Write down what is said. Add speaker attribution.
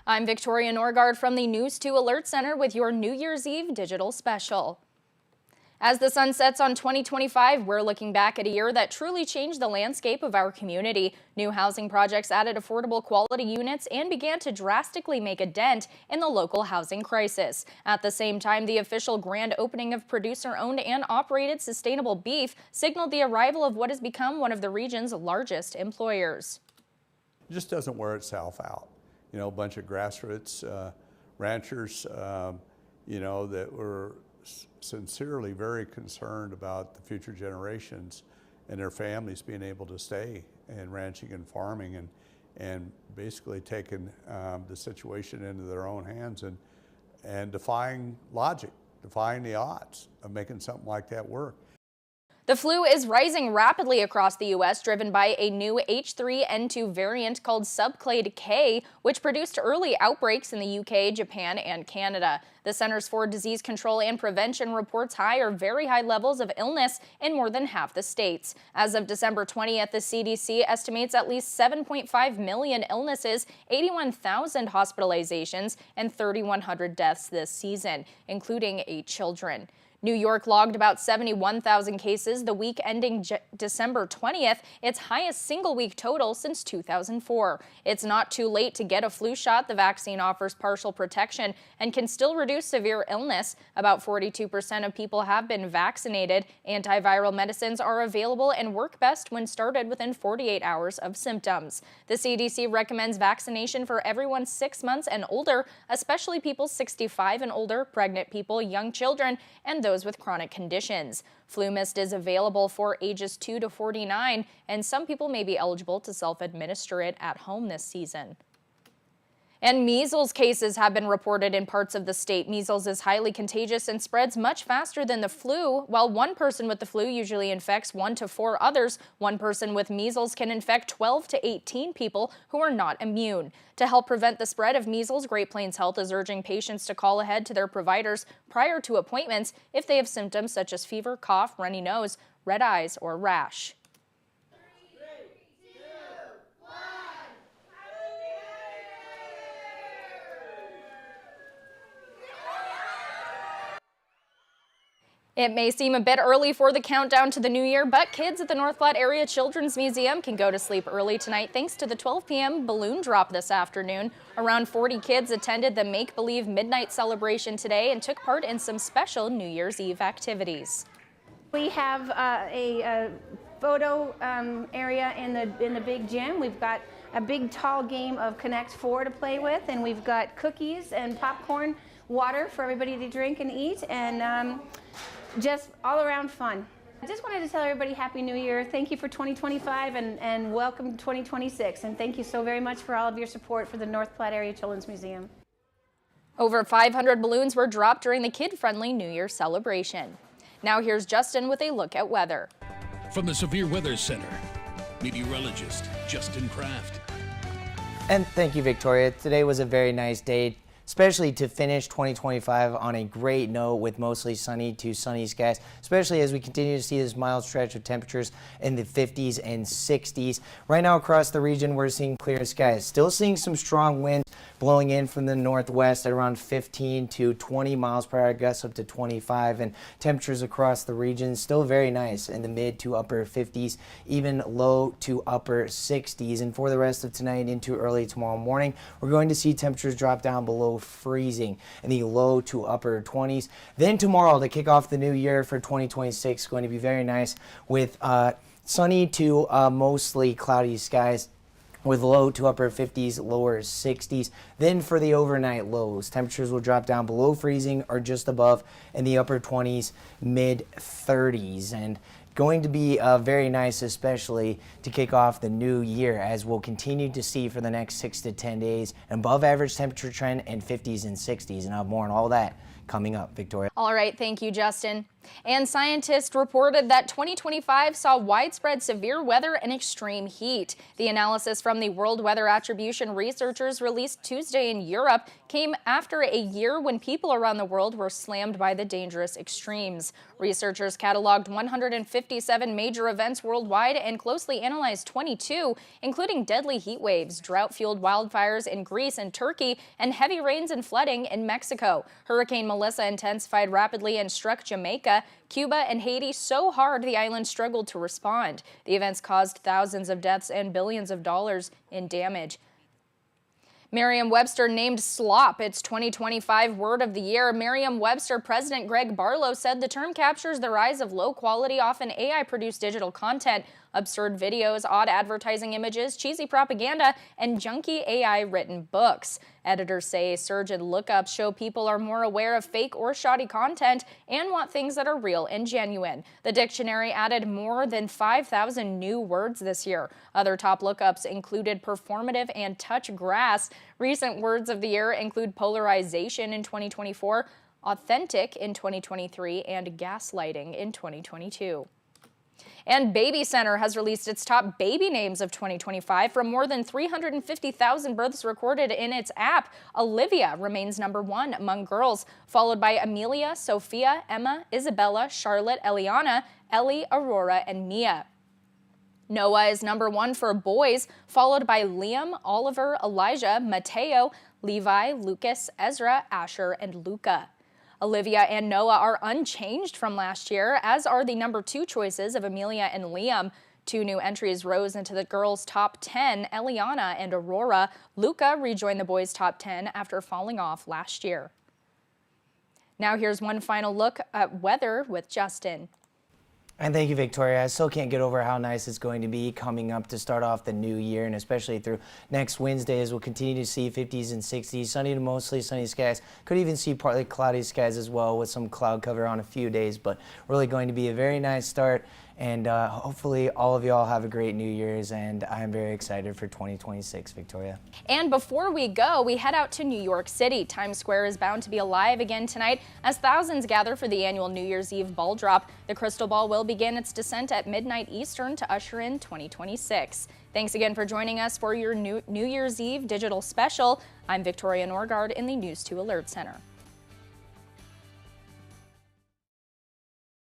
Speaker 1: I'm Victoria Norgard from the News 2 Alert Center with your New Year's Eve digital special. As the sun sets on 2025, we're looking back at a year that truly changed the landscape of our community. New housing projects added affordable quality units and began to drastically make a dent in the local housing crisis. At the same time, the official grand opening of producer-owned and operated sustainable beef signaled the arrival of what has become one of the region's largest employers.
Speaker 2: It just doesn't wear itself out. You know, a bunch of grassroots ranchers, you know, that were sincerely very concerned about the future generations and their families being able to stay in ranching and farming, and basically taking the situation into their own hands and defying logic, defying the odds of making something like that work.
Speaker 1: The flu is rising rapidly across the U.S., driven by a new H3N2 variant called subclade K, which produced early outbreaks in the U.K., Japan, and Canada. The Centers for Disease Control and Prevention reports high or very high levels of illness in more than half the states. As of December 20th, the CDC estimates at least 7.5 million illnesses, 81,000 hospitalizations, and 3,100 deaths this season, including 8 children. New York logged about 71,000 cases the week ending December 20th, its highest single-week total since 2004. It's not too late to get a flu shot. The vaccine offers partial protection and can still reduce severe illness. About 42% of people have been vaccinated. Antiviral medicines are available and work best when started within 48 hours of symptoms. The CDC recommends vaccination for everyone 6 months and older, especially people 65 and older, pregnant people, young children, and those with chronic conditions. Flu mist is available for ages 2 to 49, and some people may be eligible to self-administer it at home this season. And measles cases have been reported in parts of the state. Measles is highly contagious and spreads much faster than the flu. While one person with the flu usually infects 1 to 4 others, one person with measles can infect 12 to 18 people who are not immune. To help prevent the spread of measles, Great Plains Health is urging patients to call ahead to their providers prior to appointments if they have symptoms such as fever, cough, runny nose, red eyes, or rash. It may seem a bit early for the countdown to the new year, but kids at the North Platte Area Children's Museum can go to sleep early tonight thanks to the 12 p.m. balloon drop this afternoon. Around 40 kids attended the Make-Believe Midnight celebration today and took part in some special New Year's Eve activities.
Speaker 3: We have a photo area in the big gym. We've got a big tall game of Connect 4 to play with, and we've got cookies and popcorn, water for everybody to drink and eat, and just all around fun. I just wanted to tell everybody Happy New Year. Thank you for 2025 and welcome to 2026. And thank you so very much for all of your support for the North Platte Area Children's Museum.
Speaker 1: Over 500 balloons were dropped during the kid-friendly New Year celebration. Now here's Justin with a look at weather.
Speaker 4: From the Severe Weather Center, meteorologist Justin Kraft.
Speaker 5: And thank you, Victoria. Today was a very nice day, especially to finish 2025 on a great note with mostly sunny to sunny skies, especially as we continue to see this mild stretch of temperatures in the 50s and 60s. Right now across the region, we're seeing clear skies. Still seeing some strong winds blowing in from the northwest at around 15 to 20 miles per hour, gusts up to 25, and temperatures across the region still very nice in the mid to upper 50s, even low to upper 60s. And for the rest of tonight into early tomorrow morning, we're going to see temperatures drop down below freezing in the low to upper 20s. Then tomorrow, to kick off the new year for 2026, going to be very nice with sunny to mostly cloudy skies, with low to upper 50s, lower 60s. Then for the overnight lows, temperatures will drop down below freezing or just above in the upper 20s, mid 30s. And going to be very nice, especially to kick off the new year, as we'll continue to see for the next 6 to 10 days an above average temperature trend in 50s and 60s. And I'll have more on all that coming up. Victoria.
Speaker 1: All right, thank you, Justin. And scientists reported that 2025 saw widespread severe weather and extreme heat. The analysis from the World Weather Attribution researchers released Tuesday in Europe came after a year when people around the world were slammed by the dangerous extremes. Researchers cataloged 157 major events worldwide and closely analyzed 22, including deadly heat waves, drought-fueled wildfires in Greece and Turkey, and heavy rains and flooding in Mexico. Hurricane Melissa intensified rapidly and struck Jamaica, Cuba, and Haiti so hard the island struggled to respond. The events caused thousands of deaths and billions of dollars in damage. Merriam-Webster named slop its 2025 Word of the Year. Merriam-Webster President Greg Barlow said the term captures the rise of low-quality, often AI-produced digital content, absurd videos, odd advertising images, cheesy propaganda, and junky AI-written books. Editors say a surge in lookups show people are more aware of fake or shoddy content and want things that are real and genuine. The dictionary added more than 5,000 new words this year. Other top lookups included performative and touch grass. Recent words of the year include polarization in 2024, authentic in 2023, and gaslighting in 2022. And Baby Center has released its top baby names of 2025 from more than 350,000 births recorded in its app. Olivia remains #1 among girls, followed by Amelia, Sophia, Emma, Isabella, Charlotte, Eliana, Ellie, Aurora, and Mia. Noah is #1 for boys, followed by Liam, Oliver, Elijah, Mateo, Levi, Lucas, Ezra, Asher, and Luca. Olivia and Noah are unchanged from last year, as are the #2 choices of Amelia and Liam. 2 new entries rose into the girls' top 10, Eliana and Aurora. Luca rejoined the boys' top 10 after falling off last year. Now here's one final look at weather with Justin.
Speaker 5: And thank you, Victoria. I still can't get over how nice it's going to be coming up to start off the new year, and especially through next Wednesday, as we'll continue to see 50s and 60s, sunny to mostly sunny skies. Could even see partly cloudy skies as well, with some cloud cover on a few days, but really going to be a very nice start. And hopefully all of y'all have a great New Year's, and I'm very excited for 2026, Victoria.
Speaker 1: And before we go, we head out to New York City. Times Square is bound to be alive again tonight as thousands gather for the annual New Year's Eve ball drop. The crystal ball will begin its descent at midnight Eastern to usher in 2026. Thanks again for joining us for your New Year's Eve digital special. I'm Victoria Norgard in the News 2 Alert Center.